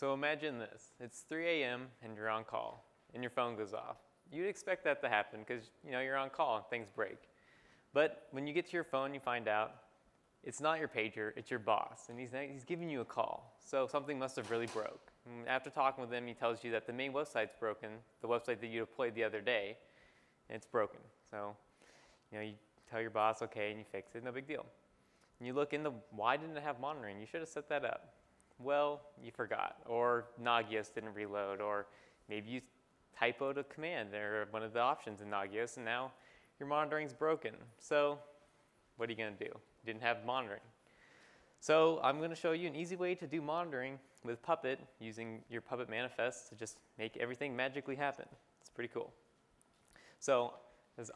So imagine this. It's 3 a.m. and you're on call and your phone goes off. You'd expect that to happen because you're on call and things break. But when you get to your phone, you find out it's not your pager, it's your boss, and he's giving you a call. So something must have really broke. And after talking with him, he tells you that the main website's broken, the website that you deployed the other day, and it's broken. So you tell your boss, okay, and you fix it, no big deal. And you look into why didn't it have monitoring? You should have set that up. Well, you forgot, or Nagios didn't reload, or maybe you typoed a command or one of the options in Nagios, and now your monitoring's broken. So what are you going to do? You didn't have monitoring. So I'm going to show you an easy way to do monitoring with Puppet using your Puppet manifest to just make everything magically happen. It's pretty cool. So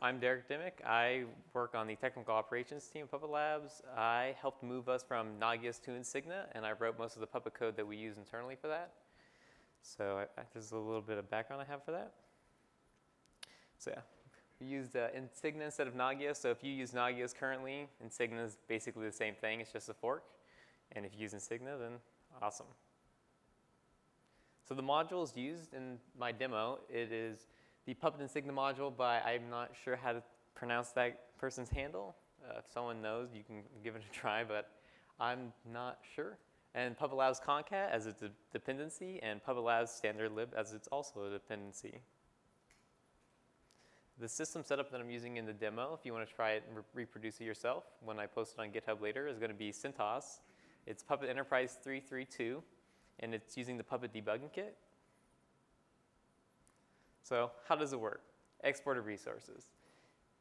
I'm Derrick Dymock. I work on the technical operations team at Puppet Labs. I helped move us from Nagios to Icinga, and I wrote most of the Puppet code that we use internally for that. So there's a little bit of background I have for that. So yeah, we used Icinga instead of Nagios. So if you use Nagios currently, Icinga is basically the same thing. It's just a fork. And if you use Icinga, then awesome. So the modules used in my demo, it is the Puppet Icinga module by, I'm not sure how to pronounce that person's handle. If someone knows, you can give it a try, but I'm not sure. And Puppet Labs Concat as it's a dependency, and Puppet Labs Standard Lib as it's also a dependency. The system setup that I'm using in the demo, if you want to try it and reproduce it yourself, when I post it on GitHub later, is going to be CentOS. It's Puppet Enterprise 3.3.2, and it's using the Puppet debugging kit. So how does it work? Exported resources.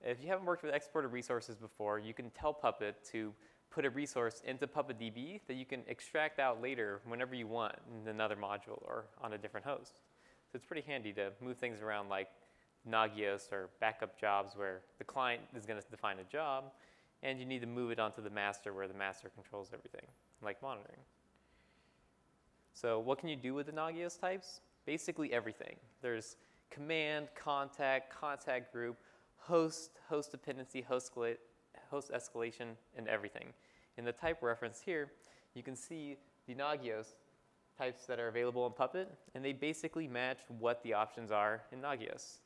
If you haven't worked with exported resources before, you can tell Puppet to put a resource into PuppetDB that you can extract out later whenever you want in another module or on a different host. So it's pretty handy to move things around like Nagios or backup jobs where the client is going to define a job and you need to move it onto the master where the master controls everything, like monitoring. So what can you do with the Nagios types? Basically everything. There's command, contact, contact group, host dependency, host escalation, and everything. In the type reference here, you can see the Nagios types that are available in Puppet, and they basically match what the options are in Nagios.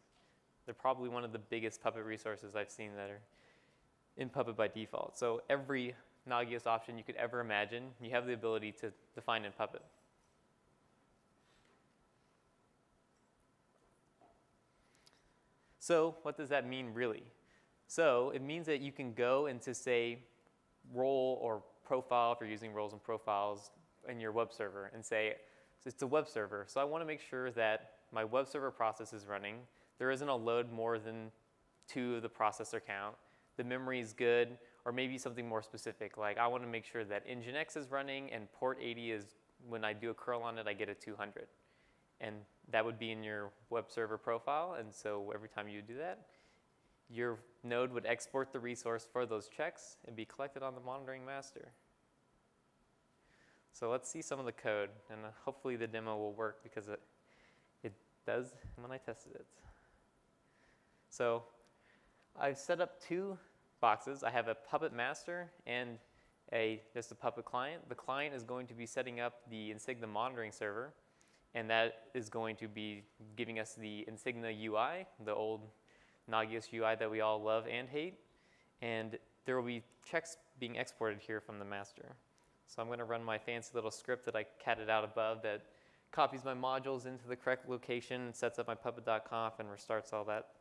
They're probably one of the biggest Puppet resources I've seen that are in Puppet by default. So every Nagios option you could ever imagine, you have the ability to define in Puppet. So what does that mean really? So it means that you can go into, say, role or profile, if you're using roles and profiles in your web server, and say, it's a web server, so I want to make sure that my web server process is running. There isn't a load more than 2 of the processor count. The memory is good, or maybe something more specific, like I want to make sure that Nginx is running and port 80 is, when I do a curl on it, I get a 200. And that would be in your web server profile, and so every time you do that, your node would export the resource for those checks and be collected on the monitoring master. So let's see some of the code, and hopefully the demo will work because it does when I tested it. So I've set up 2 boxes. I have a Puppet master and just a Puppet client. The client is going to be setting up the Icinga monitoring server, and that is going to be giving us the Icinga UI, the old Nagios UI that we all love and hate. And there will be checks being exported here from the master. So I'm going to run my fancy little script that I catted out above that copies my modules into the correct location, sets up my PuppetConf, and restarts all that.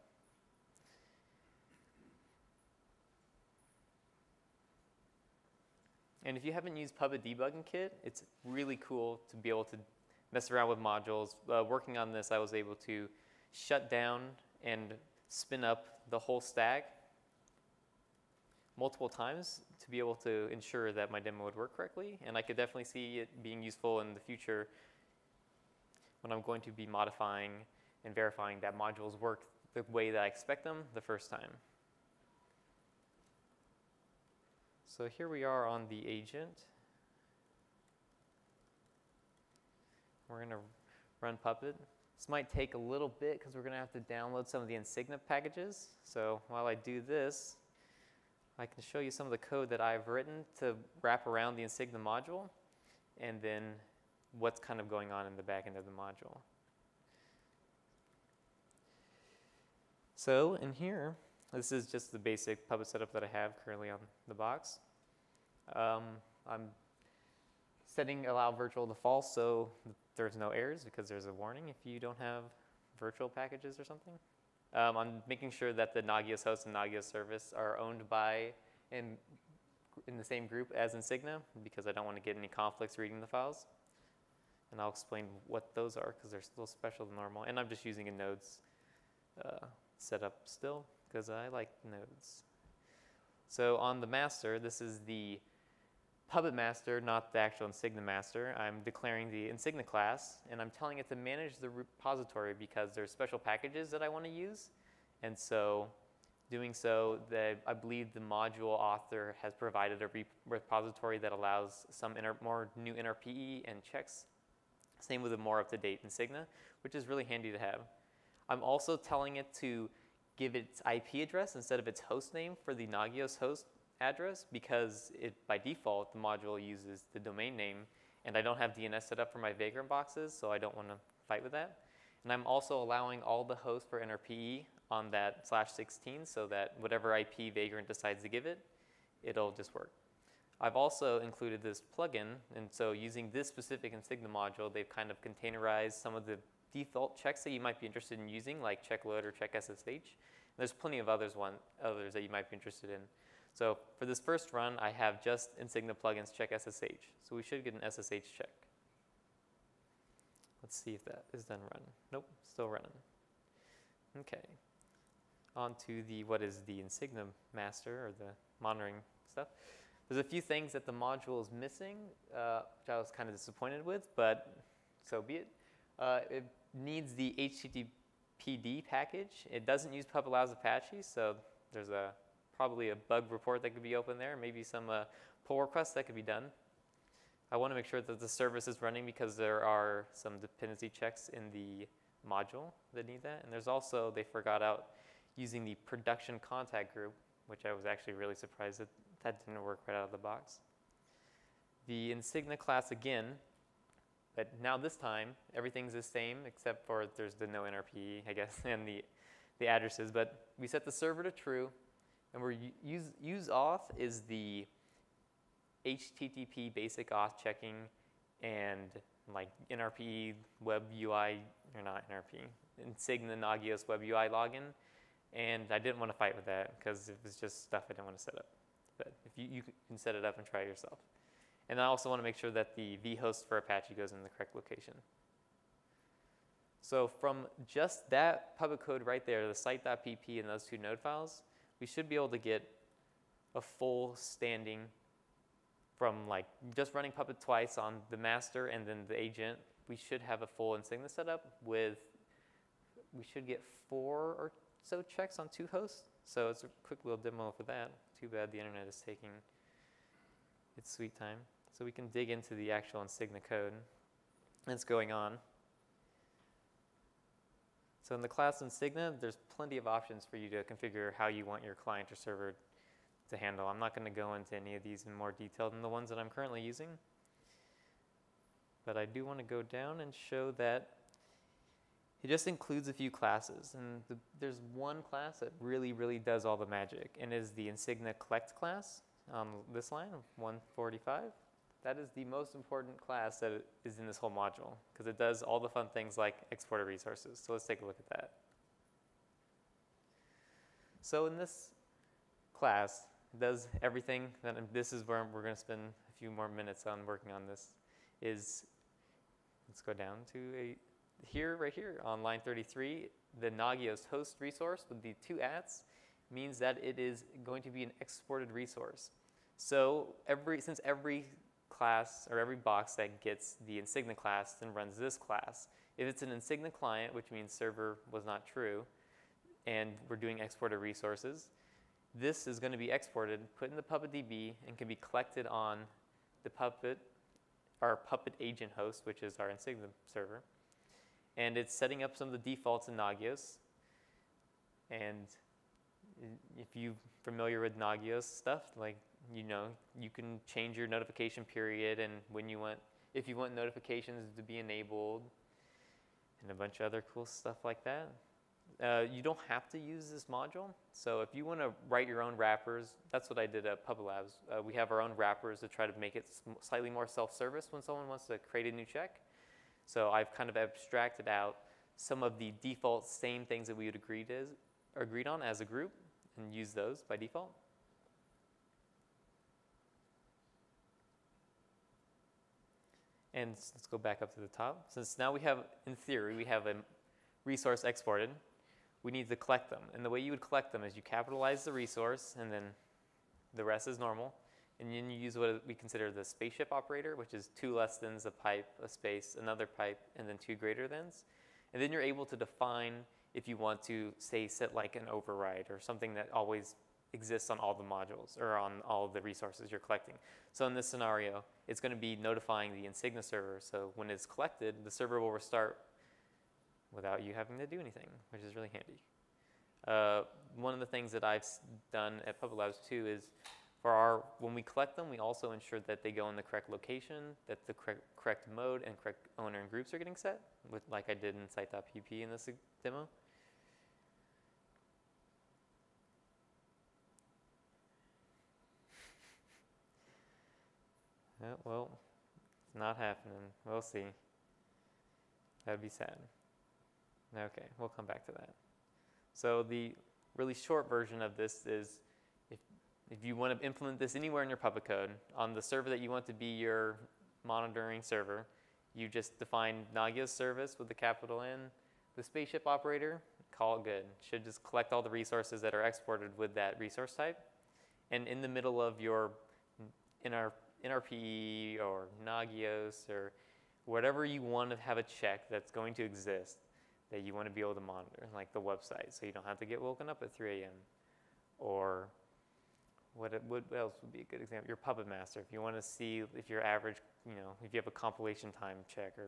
And if you haven't used Puppet Debugging Kit, it's really cool to be able to mess around with modules. Working on this, I was able to shut down and spin up the whole stack multiple times to be able to ensure that my demo would work correctly. And I could definitely see it being useful in the future when I'm going to be modifying and verifying that modules work the way that I expect them the first time. So here we are on the agent. We're going to run Puppet. This might take a little bit because we're going to have to download some of the Icinga packages. So while I do this, I can show you some of the code that I've written to wrap around the Icinga module and then what's kind of going on in the back end of the module. So in here, this is just the basic Puppet setup that I have currently on the box. I'm setting allow virtual to false so there's no errors because there's a warning if you don't have virtual packages or something. I'm making sure that the Nagios host and Nagios service are owned by and in the same group as Icinga because I don't want to get any conflicts reading the files. And I'll explain what those are because they're still special to normal. And I'm just using a nodes setup still because I like nodes. So on the master, this is the Puppet master, not the actual Icinga master. I'm declaring the Icinga class, and I'm telling it to manage the repository because there's special packages that I want to use. And so doing so, I believe the module author has provided a repository that allows some more new NRPE and checks. Same with a more up-to-date Icinga, which is really handy to have. I'm also telling it to give its IP address instead of its host name for the Nagios host address because by default, the module uses the domain name, and I don't have DNS set up for my Vagrant boxes, so I don't want to fight with that. And I'm also allowing all the hosts for NRPE on that /16 so that whatever IP Vagrant decides to give it, it'll just work. I've also included this plugin, and so using this specific Icinga module, they've kind of containerized some of the default checks that you might be interested in using, like check load or check SSH. There's plenty of others that you might be interested in. So for this first run, I have just Icinga plugins check SSH. So we should get an SSH check. Let's see if that is done run. Nope, still running. Okay. On to what is the Icinga master or the monitoring stuff. There's a few things that the module is missing, which I was kind of disappointed with, but so be it. It needs the HTTPD package. It doesn't use Puppet allows Apache, so there's probably a bug report that could be open there, maybe some pull requests that could be done. I want to make sure that the service is running because there are some dependency checks in the module that need that. And there's also, they forgot out using the production contact group, which I was actually really surprised that didn't work right out of the box. The Icinga class again, but now this time, everything's the same except for there's the no NRPE, I guess, and the addresses. But we set the server to true. And we're use auth is the HTTP basic auth checking and like NRPE web UI, or not NRPE, Icinga Nagios web UI login. And I didn't want to fight with that because it was just stuff I didn't want to set up. But if you can set it up and try it yourself. And I also want to make sure that the vhost for Apache goes in the correct location. So from just that Puppet code right there, the site.pp and those two node files, we should be able to get a full standing from like just running Puppet twice on the master and then the agent. We should have a full Icinga setup with, we should get 4 or so checks on 2 hosts. So it's a quick little demo for that. Too bad the internet is taking its sweet time. So we can dig into the actual Icinga code that's going on. So in the class Icinga, there's plenty of options for you to configure how you want your client or server to handle. I'm not going to go into any of these in more detail than the ones that I'm currently using. But I do want to go down and show that it just includes a few classes. And there's one class that really, really does all the magic, and is the Icinga collect class on this line, 145. That is the most important class that is in this whole module because it does all the fun things like exported resources. So let's take a look at that. So in this class, it does everything, and this is where we're going to spend a few more minutes on working on this, let's go down to right here on line 33, the Nagios host resource with the 2 ats means that it is going to be an exported resource. So since every class or every box that gets the Icinga class then runs this class. If it's an Icinga client, which means server was not true, and we're doing exported resources, this is going to be exported, put in the PuppetDB, and can be collected on the our Puppet agent host, which is our Icinga server. And it's setting up some of the defaults in Nagios. And if you're familiar with Nagios stuff, like, you know, you can change your notification period and when you want if you want notifications to be enabled, and a bunch of other cool stuff like that. You don't have to use this module. So if you want to write your own wrappers, that's what I did at Puppet Labs. We have our own wrappers to try to make it slightly more self-service when someone wants to create a new check. So I've kind of abstracted out some of the default same things that we would agreed on as a group and use those by default. And let's go back up to the top. Since now we have, in theory, we have a resource exported, we need to collect them. And the way you would collect them is you capitalize the resource, and then the rest is normal. And then you use what we consider the spaceship operator, which is 2 less thans, a pipe, a space, another pipe, and then 2 greater thans. And then you're able to define if you want to, say, set like an override or something that always exists on all the modules or on all the resources you're collecting. So in this scenario, it's going to be notifying the Icinga server. So when it's collected, the server will restart without you having to do anything, which is really handy. One of the things that I've done at Puppet Labs too is when we collect them, we also ensure that they go in the correct location, that the correct mode and correct owner and groups are getting set, like I did in site.pp in this demo. Well, it's not happening. We'll see. That'd be sad. Okay, we'll come back to that. So the really short version of this is if you want to implement this anywhere in your Puppet code, on the server that you want to be your monitoring server, you just define Nagios service with the capital N, the spaceship operator, call it good. Should just collect all the resources that are exported with that resource type. And in the middle of your NRPE or Nagios or whatever you want to have a check that's going to exist that you want to be able to monitor, like the website, so you don't have to get woken up at 3 a.m. Or what else would be a good example? Your Puppet Master. If you want to see if your average, if you have a compilation time check or,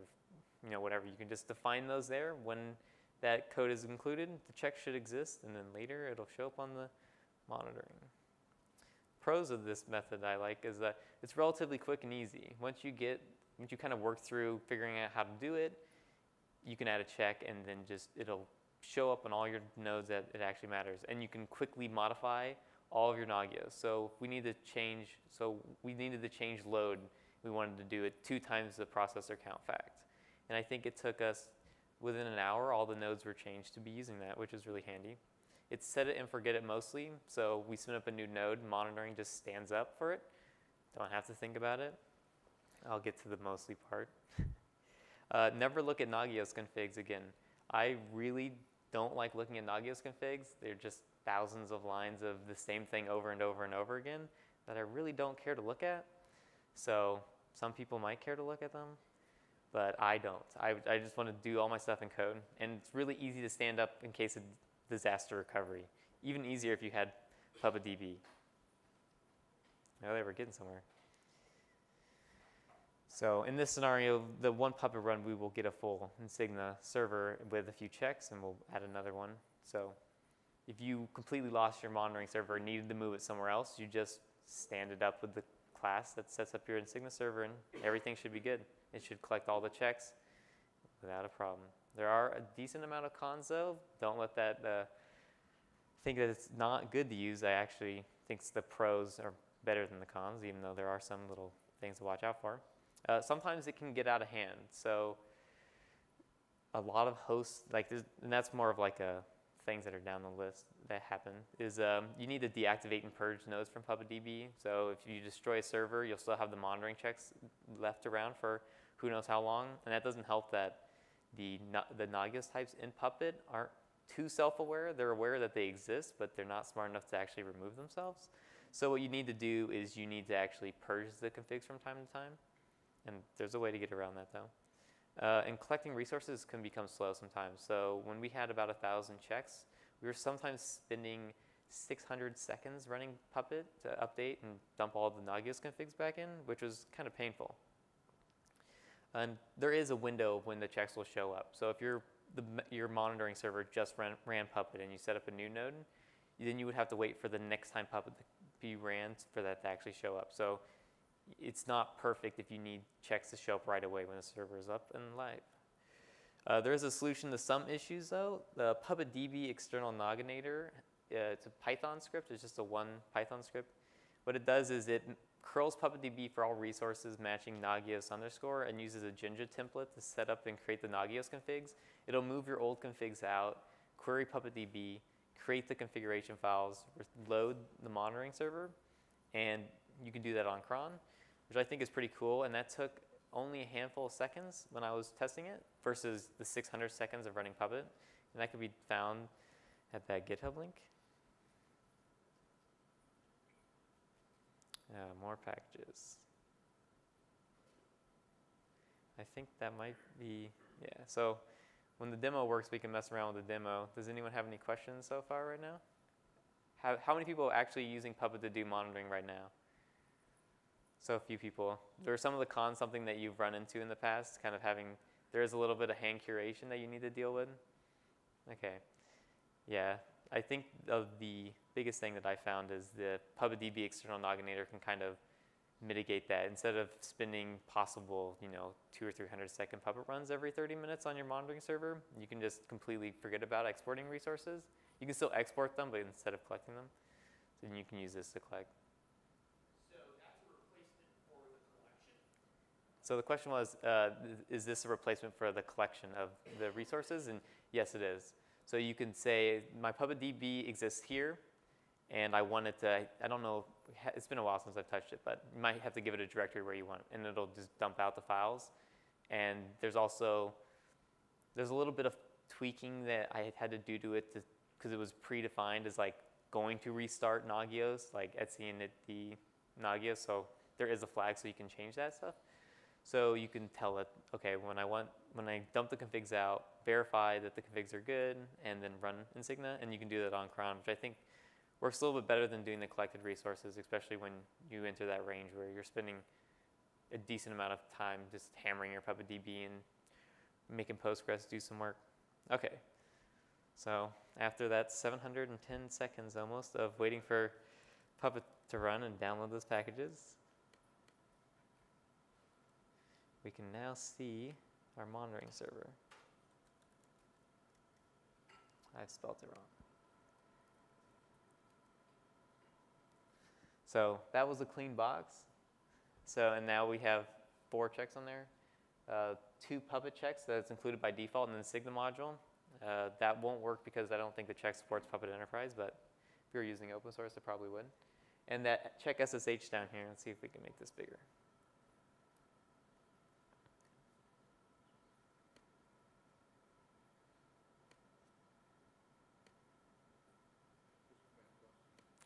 whatever, you can just define those there. When that code is included, the check should exist, and then later it'll show up on the monitoring. Pros of this method I like is that it's relatively quick and easy. Once you kind of work through figuring out how to do it, you can add a check and then it'll show up on all your nodes that it actually matters. And you can quickly modify all of your Nagios. So if we needed to change load, we wanted to do it 2 times the processor count fact. And I think it took us, within an hour, all the nodes were changed to be using that, which is really handy. It's set it and forget it mostly, so we spin up a new node, monitoring just stands up for it. Don't have to think about it. I'll get to the mostly part. Never look at Nagios configs again. I really don't like looking at Nagios configs. They're just thousands of lines of the same thing over and over and over again that I really don't care to look at. So some people might care to look at them, but I don't. I just want to do all my stuff in code. And it's really easy to stand up in case of disaster recovery. Even easier if you had PuppetDB. Oh, they were getting somewhere. So in this scenario, the one Puppet run, we will get a full Icinga server with a few checks, and we'll add another one. So if you completely lost your monitoring server and needed to move it somewhere else, you just stand it up with the class that sets up your Icinga server, and everything should be good. It should collect all the checks without a problem. There are a decent amount of cons, though. Don't let that think that it's not good to use. I actually think the pros are better than the cons, even though there are some little things to watch out for. Sometimes it can get out of hand. So a lot of hosts, and that's more of like things that are down the list that happen, is you need to deactivate and purge nodes from PuppetDB. So if you destroy a server, you'll still have the monitoring checks left around for who knows how long. And that doesn't help that the Nagios types in Puppet aren't too self-aware. They're aware that they exist, but they're not smart enough to actually remove themselves. So what you need to do is you need to actually purge the configs from time to time. And there's a way to get around that, though. And collecting resources can become slow sometimes. So when we had about 1,000 checks, we were sometimes spending 600 seconds running Puppet to update and dump all the Nagios configs back in, which was kind of painful. And there is a window of when the checks will show up. So if your monitoring server just ran Puppet and you set up a new node, then you would have to wait for the next time Puppet to be ran for that to actually show up. So it's not perfect if you need checks to show up right away when the server is up and live. There is a solution to some issues though. The PuppetDB external noginator, it's a Python script. It's just a one Python script. What it does is it curls PuppetDB for all resources matching Nagios underscore and uses a Jinja template to set up and create the Nagios configs. It'll move your old configs out, query PuppetDB, create the configuration files, load the monitoring server, and you can do that on cron, which I think is pretty cool. And that took only a handful of seconds when I was testing it versus the 600 seconds of running Puppet. And that could be found at that GitHub link. More packages. I think that might be, yeah. So when the demo works, we can mess around with the demo. Does anyone have any questions so far right now? How many people are actually using Puppet to do monitoring right now? So a few people. There are some of the cons, something that you've run into in the past, kind of having, there is a little bit of hand curation that you need to deal with. Okay. Yeah, I think the biggest thing that I found is the PuppetDB external noginator can kind of mitigate that. Instead of spending possible, 200 or 300 second Puppet runs every 30 minutes on your monitoring server, you can just completely forget about exporting resources. You can still export them, but instead of collecting them, then you can use this to collect. So that's a replacement for the collection. So the question was, is this a replacement for the collection of the resources? And yes, it is. So you can say, my PuppetDB exists here, and I want it to, I don't know, it's been a while since I've touched it, but you might have to give it a directory where you want it, and it'll just dump out the files. And there's also, there's a little bit of tweaking that I had to do to it because it was predefined as like going to restart Nagios, like Etsy and the Nagios, so there is a flag so you can change that stuff. So you can tell it, okay, when I dump the configs out, verify that the configs are good, and then run Icinga, and you can do that on cron, which I think works a little bit better than doing the collected resources, especially when you enter that range where you're spending a decent amount of time just hammering your PuppetDB and making Postgres do some work. Okay, so after that 710 seconds almost of waiting for Puppet to run and download those packages, we can now see our monitoring server. I've spelled it wrong. So that was a clean box. So, and now we have 4 checks on there. 2 Puppet checks that's included by default in the Icinga module. That won't work because I don't think the check supports Puppet Enterprise, but if you're using open source, it probably would. And that check SSH down here, let's see if we can make this bigger.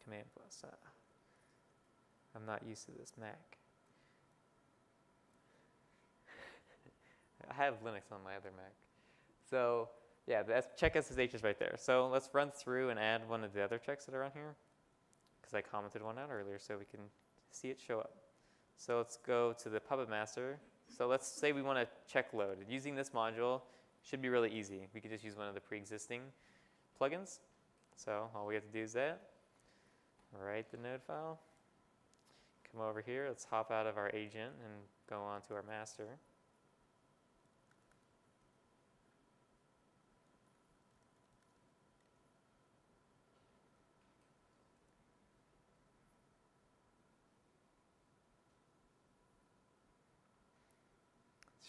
Command plus. I'm not used to this Mac. I have Linux on my other Mac. So yeah, that's check SSH is right there. So let's run through and add one of the other checks that are on here, because I commented one out earlier so we can see it show up. So let's go to the Puppet Master. So let's say we want to check load. Using this module should be really easy. We could just use one of the pre-existing plugins. So all we have to do is that. Write the node file. Come over here. Let's hop out of our agent and go on to our master.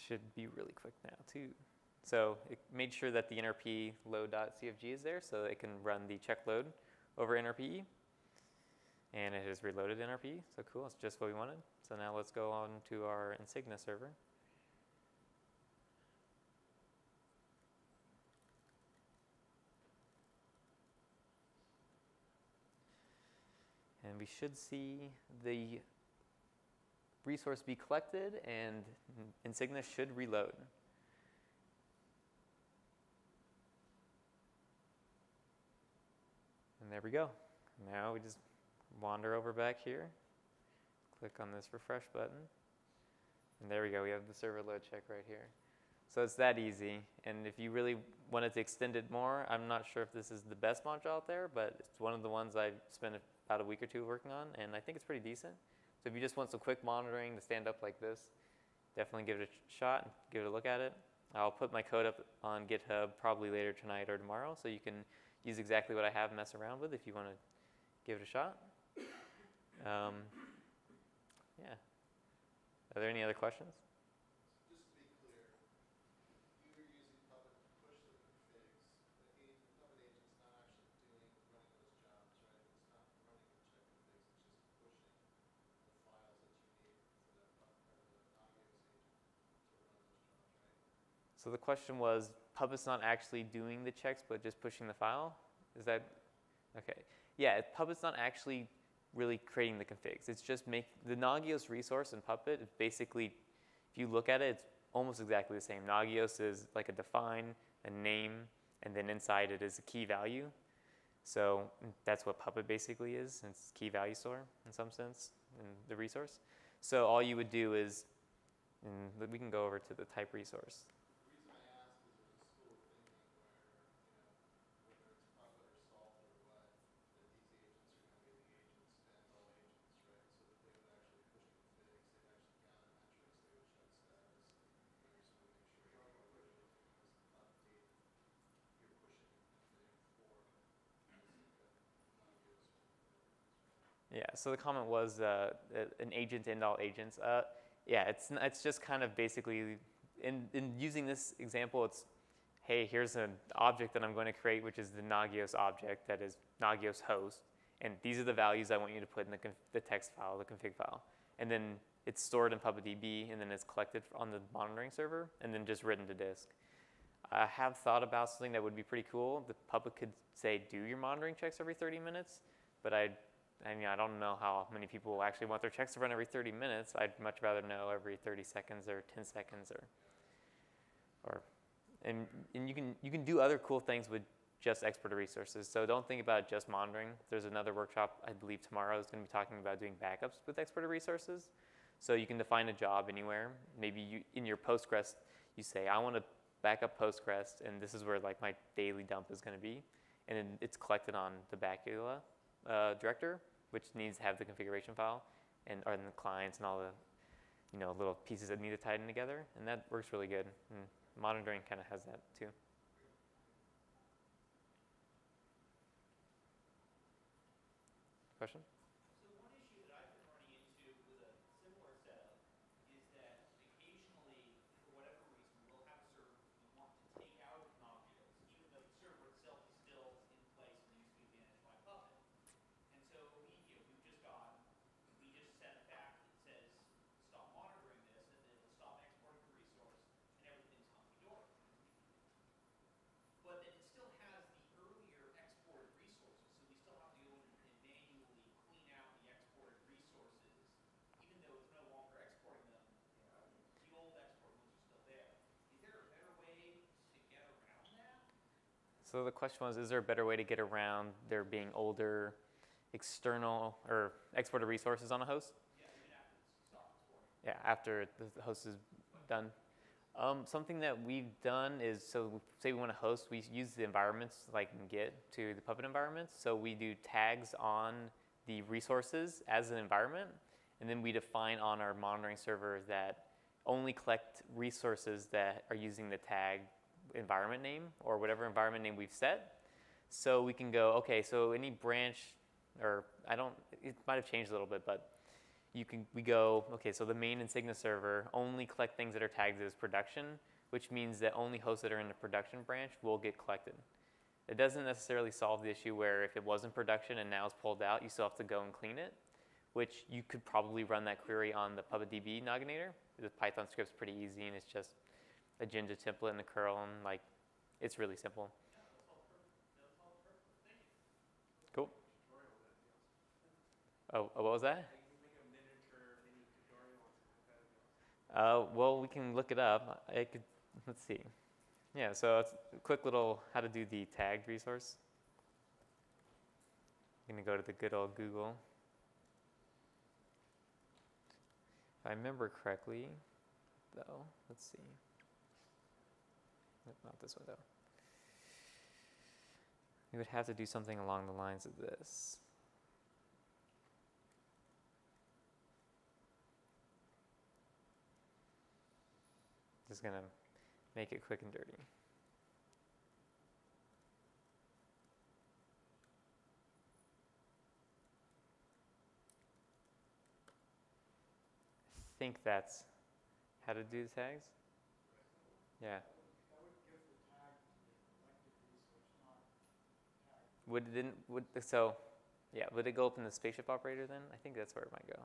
Should be really quick now too. So it made sure that the nrp load.cfg is there so it can run the check load over nrpe. And it has reloaded nrpe, so cool, it's just what we wanted. So now let's go on to our Icinga server. And we should see the resource be collected and Icinga should reload. And there we go. Now we just wander over back here, click on this refresh button, and there we go. We have the server load check right here. So it's that easy. And if you really wanted to extend it more, I'm not sure if this is the best module out there, but it's one of the ones I've spent about a week or 2 working on, and I think it's pretty decent. So if you just want some quick monitoring to stand up like this, definitely give it a shot, give it a look at it. I'll put my code up on GitHub probably later tonight or tomorrow, so you can use exactly what I have and mess around with if you want to give it a shot. Yeah. Are there any other questions? Just to be clear, you're using Puppet to push the configs. The Puppet agent's not actually running those jobs, right? It's not running the check configs. It's just pushing the files that you need for the Nagios agent to run those jobs, right? So the question was, Puppet's not actually doing the checks, but just pushing the file? Is that, okay. Yeah, Puppet's not actually really creating the configs. It's just the Nagios resource in Puppet is basically, if you look at it, it's almost exactly the same. Nagios is like a define, a name, and then inside it is a key value. So that's what Puppet basically is. It's key value store in some sense in the resource. So all you would do is, and we can go over to the type resource. The reason I ask is there's a school of thinking where, whether it's Puppet or Salt or what, that these agents are going to be the agents to end all agents, right? So that they would actually push configs, they'd actually gather metrics, they would check status, and they just want to make sure you're all good with it as a Puppet agent. You're pushing a config for Icinga, Nagios, or whatever it is, right? Yeah, so the comment was an agent to end all agents. Yeah, it's just kind of basically, in using this example, it's, hey, here's an object that I'm going to create, which is the Nagios object, that is Nagios host, and these are the values I want you to put in the text file, the config file. And then it's stored in PuppetDB, and then it's collected on the monitoring server, and then just written to disk. I have thought about something that would be pretty cool. The Puppet could say, do your monitoring checks every 30 minutes, but I don't know how many people will actually want their checks to run every 30 minutes. I'd much rather know every 30 seconds or 10 seconds and you can do other cool things with just exported resources. So don't think about just monitoring. There's another workshop, I believe tomorrow, is going to be talking about doing backups with exported resources. So you can define a job anywhere. Maybe in your Postgres, you say, I want to back up Postgres, and this is where like my daily dump is going to be. And then it's collected on the Bacula director, which needs to have the configuration file and the clients and all the little pieces that need to tie in together, and that works really good. And monitoring kind of has that too. Question? So one issue that I've been running into with a similar setup is that occasionally, for whatever reason, we'll have a server we want to take out of Nagios, even though the server itself is still in place and needs to be managed by Puppet. And so we just set a fact that says stop monitoring this, and then it'll stop exporting the resource, and everything's hunky-dory. But then it still has the earlier exported resources, so we still have to go in and manually clean out the exported resources, even though it's no longer exporting them. The old export ones are still there. Is there a better way to get around that? So the question was, is there a better way to get around there being older external or exported resources on a host? Yeah, even after it's stopped exporting. Yeah, after the host is done. Something that we've done is, so say we want to host, we use the environments like in Git to the Puppet environments. So we do tags on the resources as an environment, and then we define on our monitoring server that only collect resources that are using the tag environment name or whatever environment name we've set. So we can go, okay, so any branch, or it might have changed a little bit, but we go, okay, so the main Icinga server only collect things that are tagged as production, which means that only hosts that are in the production branch will get collected. It doesn't necessarily solve the issue where if it was in production and now it's pulled out, you still have to go and clean it, which you could probably run that query on the PuppetDB Noginator. The Python script's pretty easy, and it's just a Jinja template in the curl, and it's really simple. Yeah, that's all perfect. Thank you. Cool. Oh, what was that? Well, we can look it up. Let's see. Yeah, so it's a quick little how to do the tagged resource. I'm going to go to the good old Google. If I remember correctly, though, let's see. Nope, not this one, though. We would have to do something along the lines of this. Just gonna make it quick and dirty. I think that's how to do the tags. Yeah. That would give the tag to the collected resource, not tag. Would it go up in the spaceship operator then? I think that's where it might go. Yeah,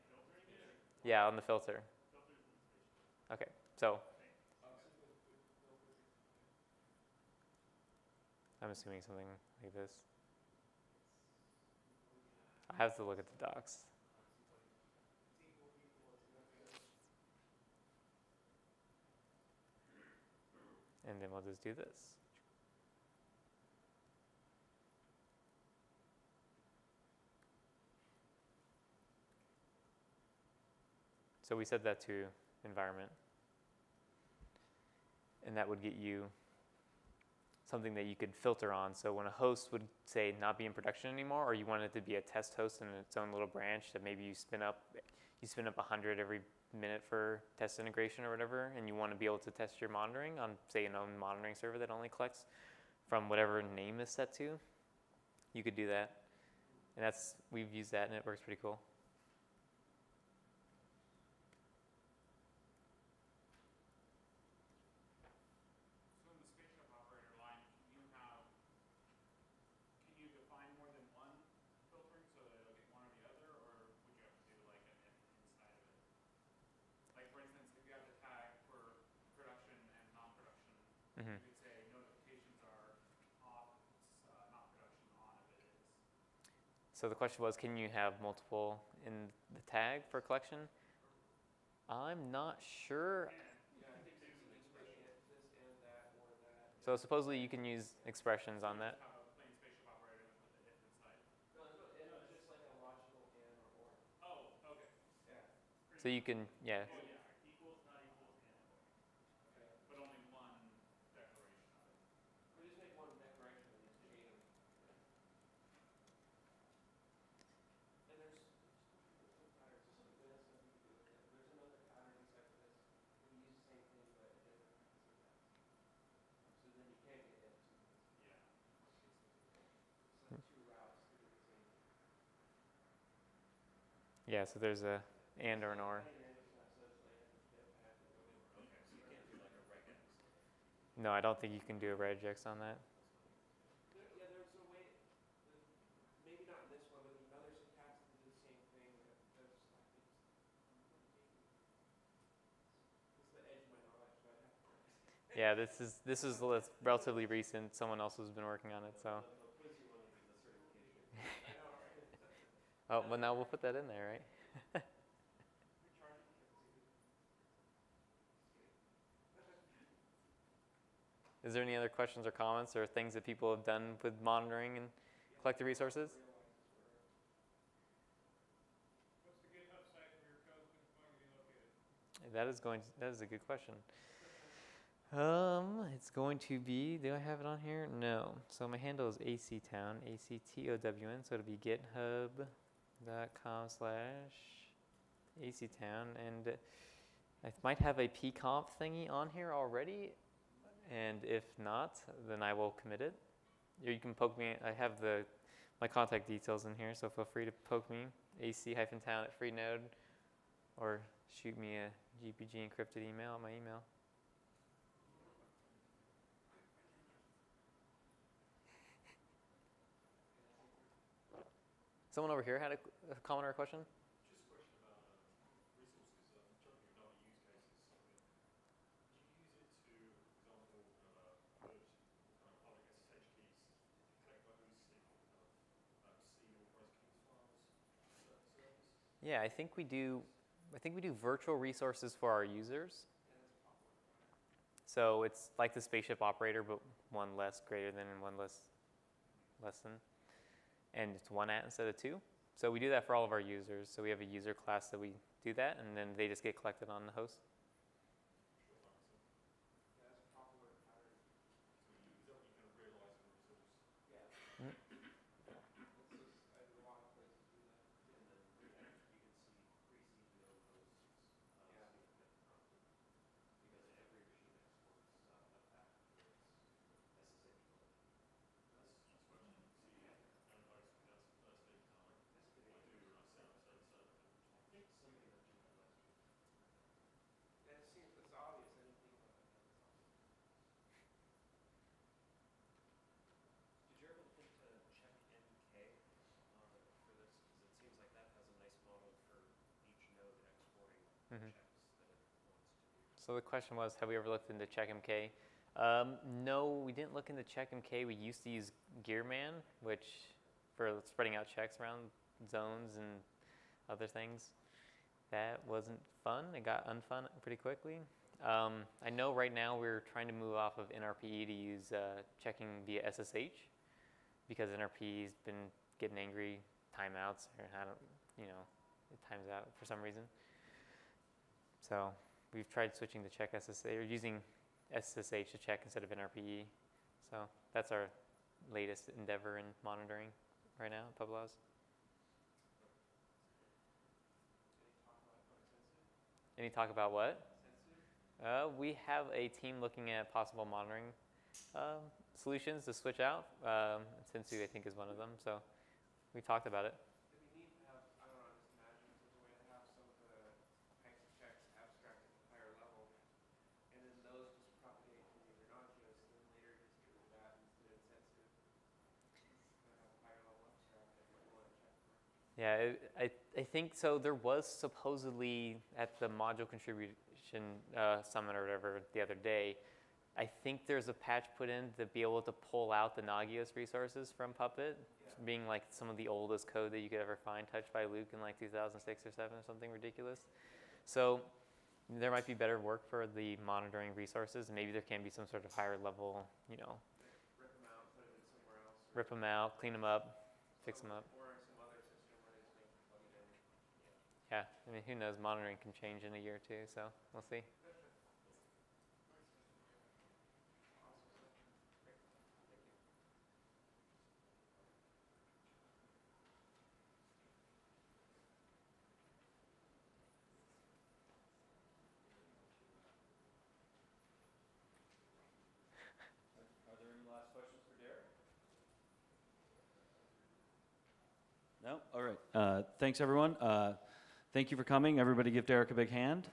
filtering it? Yeah, on the filter. Filters in the spaceship. Okay, so I'm assuming something like this. I have to look at the docs. And then we'll just do this. So we set that to environment. And that would get you something that you could filter on. So when a host would say not be in production anymore, or you want it to be a test host in its own little branch that maybe you spin up 100 every minute for test integration or whatever, and you want to be able to test your monitoring on, say, an own monitoring server that only collects from whatever name is set to, you could do that. And we've used that and it works pretty cool. So in the spaceship operator line, can you define more than one filtering so that it'll get one or the other, or would you have to do like an if inside of it? Like for instance, if you have the tag for production and non-production, Mm-hmm. you could say notifications are off, not production on if it is. So the question was, can you have multiple in the tag for collection? I'm not sure. Yeah, I think there's an expression this and that or that. So supposedly you can use expressions on that. Have a plain spaceship operator and put the if inside. No, it's just like a logical and or. Oh, okay. Yeah. So you can, yeah. Oh yeah, equals, not equals, and or. Okay. But only one declaration of it. We just make one declaration and just chain them. And there's patterns. There's some vanilla stuff you can do with it. There's another pattern inside of this. We use the same thing but a different syntax. So then you can't get it. Yeah. It's like two routes to do the same thing. Yeah, so there's a and or an or. No, I don't think you can do a regex on that. Yeah, there's a way, maybe not in this one, but there's another syntax that does the same thing. That's the edge of my knowledge, so I'd have to. Yeah, this is relatively recent. Someone else has been working on it, so. Oh, but now we'll put that in there, right? Is there any other questions or comments or things that people have done with monitoring and collected resources? What's the GitHub site where your code is going to be located? That is a good question. It's going to be, do I have it on here? No. So my handle is actown, ACTOWN, so it'll be github.com/actown, and I might have a pconf thingy on here already, and if not, then I will commit it. Or you can poke me, I have my contact details in here, so feel free to poke me, ac-town@freenode, or shoot me a GPG encrypted email at my email. Someone over here had a comment or a question? Just a question about resources. I'm trying to think of other use cases. I mean, do you use it to, for example, merge kind of public SSH keys to collect like loosely kind of seed authorized keys files for certain servers? Yeah, I think we do virtual resources for our users. So it's like the spaceship operator, but one less greater than and one less than. And it's one at instead of two. So we do that for all of our users. So we have a user class that we do that, and then they just get collected on the host. Sure, that makes sense. Yeah, that's a popular pattern. So is that what you kind of realize in a resource? Yeah. Mm. It's just, a lot of places do that. And then you can see pre-seed node hosts. Yeah. Because every So the question was, have we ever looked into CheckMK? No, we didn't look into CheckMK. We used to use Gearman, which for spreading out checks around zones and other things. That wasn't fun. It got unfun pretty quickly. I know right now we're trying to move off of NRPE to use checking via SSH because NRPE's been getting angry timeouts, or it times out for some reason. So we've tried switching to check SSH, or using SSH to check instead of NRPE. So that's our latest endeavor in monitoring right now at PubLaws. Any talk about what? We have a team looking at possible monitoring solutions to switch out. Sensu, I think, is one of them. So we talked about it. It'd be neat to have, I don't know, just imagine if there's a way to have some of the types of checks abstracted to higher level, and then those just propagate to your Nagios, and then later distribute that instead of Sensu. Kind of have a higher level abstract that people want to check for. Yeah, I think so. There was supposedly at the module contribution summit or whatever the other day, I think there's a patch put in to be able to pull out the Nagios resources from Puppet, being like some of the oldest code that you could ever find touched by Luke in like 2006 or 7 or something ridiculous. So there might be better work for the monitoring resources. Maybe there can be some sort of higher level, Rip them out, put them in somewhere else. rip them out, clean them up, fix them up. Or in some other system where they just make them plug it in. Yeah, I mean, who knows? Monitoring can change in a year or two, so we'll see. Are there any last questions for Derrick? No? All right. Thanks, everyone. Thank you for coming. Everybody give Derrick a big hand.